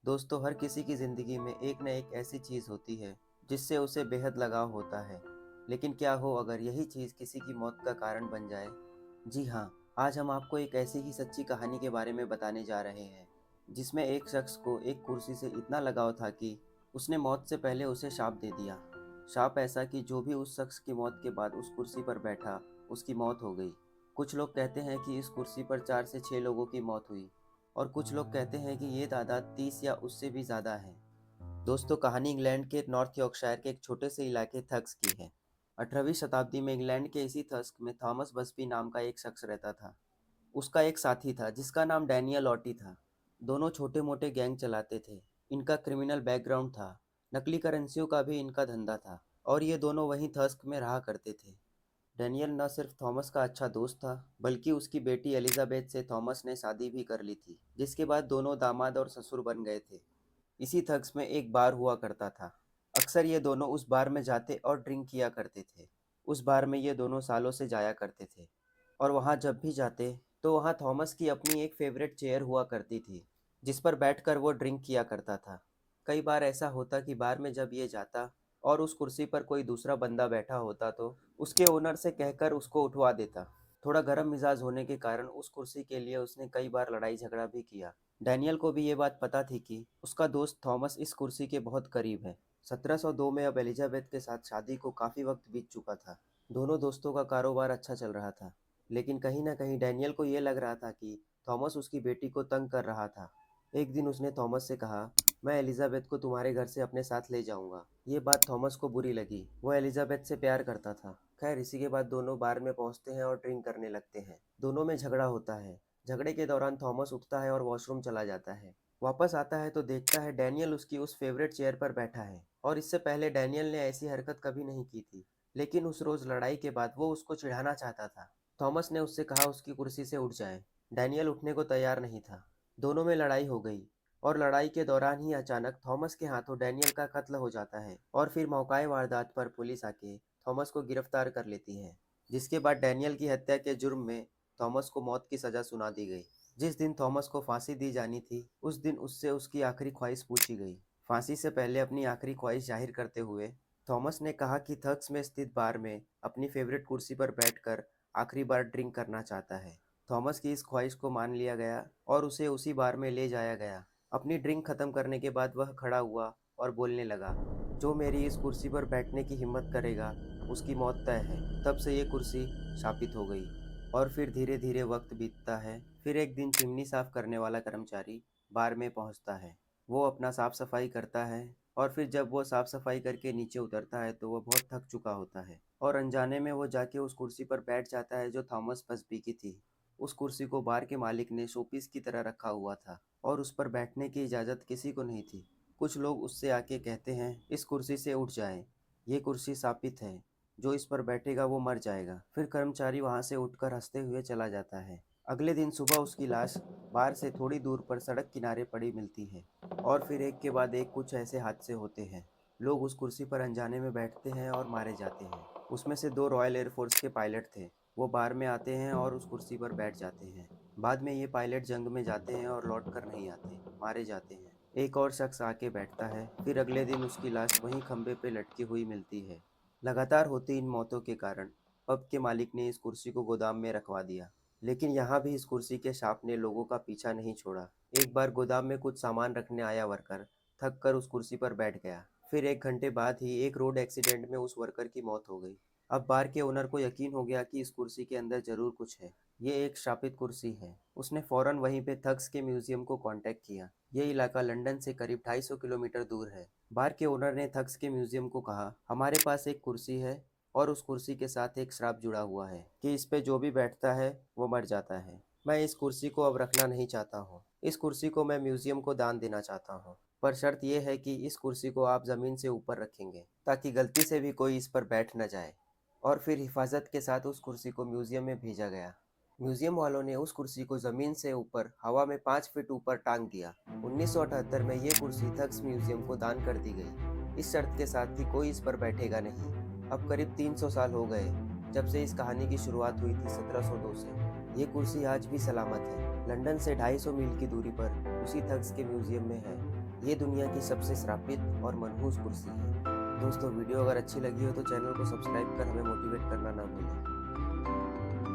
दोस्तों, हर किसी की ज़िंदगी में एक न एक ऐसी चीज़ होती है जिससे उसे बेहद लगाव होता है। लेकिन क्या हो अगर यही चीज़ किसी की मौत का कारण बन जाए? जी हाँ, आज हम आपको एक ऐसी ही सच्ची कहानी के बारे में बताने जा रहे हैं, जिसमें एक शख्स को एक कुर्सी से इतना लगाव था कि उसने मौत से पहले उसे शाप दे दिया। शाप ऐसा कि जो भी उस शख्स की मौत के बाद उस कुर्सी पर बैठा, उसकी मौत हो गई। कुछ लोग कहते हैं कि इस कुर्सी पर 4 से 6 लोगों की मौत हुई। और कुछ लोग कहते हैं कि ये तादाद 30 या उससे भी ज़्यादा है। दोस्तों, कहानी इंग्लैंड के नॉर्थ यॉर्कशायर के एक छोटे से इलाके थक्स की है। 18वीं शताब्दी में इंग्लैंड के इसी थक्स में थॉमस बसबी नाम का एक शख्स रहता था। उसका एक साथी था जिसका नाम डैनियल ऑटी था। दोनों छोटे मोटे गैंग चलाते थे। इनका क्रिमिनल बैकग्राउंड था। नकली करेंसियों का भी इनका धंधा था। और ये दोनों वहीं थस्क में रहा करते थे। डैनियल न सिर्फ थॉमस का अच्छा दोस्त था, बल्कि उसकी बेटी एलिजाबेथ से थॉमस ने शादी भी कर ली थी, जिसके बाद दोनों दामाद और ससुर बन गए थे। इसी थग्स में एक बार हुआ करता था। अक्सर ये दोनों उस बार में जाते और ड्रिंक किया करते थे। उस बार में ये दोनों सालों से जाया करते थे। और वहाँ जब भी जाते, तो वहाँ थॉमस की अपनी एक फेवरेट चेयर हुआ करती थी, जिस पर बैठकर वो ड्रिंक किया करता था। कई बार ऐसा होता कि बार में जब ये जाता और उस कुर्सी पर कोई दूसरा बंदा बैठा होता, तो उसके ओनर से कहकर उसको उठवा देता। थोड़ा गर्म मिजाज होने के कारण उस कुर्सी के लिए उसने कई बार लड़ाई झगड़ा भी किया। डैनियल को भी ये बात पता थी कि उसका दोस्त थॉमस इस कुर्सी के बहुत करीब है। 1702 में अब एलिजाबेथ के साथ शादी को काफ़ी वक्त बीत चुका था। दोनों दोस्तों का कारोबार अच्छा चल रहा था। लेकिन कहीं ना कहीं डैनियल को ये लग रहा था कि थॉमस उसकी बेटी को तंग कर रहा था। एक दिन उसने थॉमस से कहा, मैं एलिजाबेथ को तुम्हारे घर से अपने साथ ले जाऊंगा। ये बात थॉमस को बुरी लगी। वो एलिजाबेथ से प्यार करता था। खैर, इसी के बाद दोनों बार में पहुंचते हैं और ड्रिंक करने लगते हैं। दोनों में झगड़ा होता है। झगड़े के दौरान थॉमस उठता है और वॉशरूम चला जाता है। वापस आता है तो देखता है डैनियल उसकी उस फेवरेट चेयर पर बैठा है। और इससे पहले डैनियल ने ऐसी हरकत कभी नहीं की थी। लेकिन उस रोज लड़ाई के बाद वो उसको चिढ़ाना चाहता था। थॉमस ने उससे कहा उसकी कुर्सी से उठ जाए। डैनियल उठने को तैयार नहीं था। दोनों में लड़ाई हो गई। और लड़ाई के दौरान ही अचानक थॉमस के हाथों डैनियल का कत्ल हो जाता है। और फिर मौकाए वारदात पर पुलिस आके थॉमस को गिरफ्तार कर लेती है। जिसके बाद डैनियल की हत्या के जुर्म में थॉमस को मौत की सजा सुना दी गई। जिस दिन थॉमस को फांसी दी जानी थी, उस दिन उससे उसकी आखिरी ख्वाहिश पूछी गई। फांसी से पहले अपनी आखिरी ख्वाहिश जाहिर करते हुए थॉमस ने कहा कि थक्स में स्थित बार में अपनी फेवरेट कुर्सी पर बैठकर आखिरी बार ड्रिंक करना चाहता है। थॉमस की इस ख्वाहिश को मान लिया गया और उसे उसी बार में ले जाया गया। अपनी ड्रिंक खत्म करने के बाद वह खड़ा हुआ और बोलने लगा, जो मेरी इस कुर्सी पर बैठने की हिम्मत करेगा, उसकी मौत तय है। तब से ये कुर्सी शापित हो गई। और फिर धीरे धीरे वक्त बीतता है। फिर एक दिन चिमनी साफ करने वाला कर्मचारी बार में पहुंचता है। वो अपना साफ सफाई करता है। और फिर जब वो साफ सफाई करके नीचे उतरता है तो वो बहुत थक चुका होता है। और अनजाने में वो जाके उस कुर्सी पर बैठ जाता है जो थॉमस बसबी की थी। उस कुर्सी को बार के मालिक ने शोपीस की तरह रखा हुआ था और उस पर बैठने की इजाज़त किसी को नहीं थी। कुछ लोग उससे आके कहते हैं, इस कुर्सी से उठ जाए, ये कुर्सी शापित है, जो इस पर बैठेगा वो मर जाएगा। फिर कर्मचारी वहां से उठकर हंसते हुए चला जाता है। अगले दिन सुबह उसकी लाश बार से थोड़ी दूर पर सड़क किनारे पड़ी मिलती है। और फिर एक के बाद एक कुछ ऐसे हादसे होते हैं। लोग उस कुर्सी पर अनजाने में बैठते हैं और मारे जाते हैं। उसमें से 2 रॉयल एयरफोर्स के पायलट थे। वो बार में आते हैं और उस कुर्सी पर बैठ जाते हैं। बाद में ये पायलट जंग में जाते हैं और लौट कर नहीं आते, मारे जाते हैं। एक और शख्स आके बैठता है। फिर अगले दिन उसकी लाश वहीं खंबे पे लटकी हुई मिलती है। लगातार होती इन मौतों के कारण पब के मालिक ने इस कुर्सी को गोदाम में रखवा दिया। लेकिन यहाँ भी इस कुर्सी के शाप ने लोगों का पीछा नहीं छोड़ा। एक बार गोदाम में कुछ सामान रखने आया वर्कर थक कर उस कुर्सी पर बैठ गया। फिर 1 घंटे बाद ही एक रोड एक्सीडेंट में उस वर्कर की मौत हो गई। अब बार के ओनर को यकीन हो गया कि इस कुर्सी के अंदर जरूर कुछ है। ये एक शापित कुर्सी है। उसने फौरन वहीं पे थग्स के म्यूजियम को कांटेक्ट किया। ये इलाका लंदन से करीब 250 किलोमीटर दूर है। बार के ओनर ने थग्स के म्यूजियम को कहा, हमारे पास एक कुर्सी है और उस कुर्सी के साथ एक श्राप जुड़ा हुआ है कि इस पे जो भी बैठता है वो मर जाता है। मैं इस कुर्सी को अब रखना नहीं चाहता हूँ। इस कुर्सी को मैं म्यूजियम को दान देना चाहता हूँ। पर शर्त यह है कि इस कुर्सी को आप ज़मीन से ऊपर रखेंगे ताकि गलती से भी कोई इस पर बैठ न जाए। और फिर हिफाजत के साथ उस कुर्सी को म्यूजियम में भेजा गया। म्यूजियम वालों ने उस कुर्सी को जमीन से ऊपर हवा में 5 फीट ऊपर टांग दिया। 1978 में ये कुर्सी थग्स म्यूजियम को दान कर दी गई, इस शर्त के साथ कि कोई इस पर बैठेगा नहीं। अब करीब 300 साल हो गए जब से इस कहानी की शुरुआत हुई थी 1702 से। ये कुर्सी आज भी सलामत है। लंदन से 250 मील की दूरी पर उसी थग्स के म्यूजियम में है। ये दुनिया की सबसे श्रापित और मनहूस कुर्सी है। दोस्तों, वीडियो अगर अच्छी लगी हो तो चैनल को सब्सक्राइब कर हमें मोटिवेट करना ना भूलें।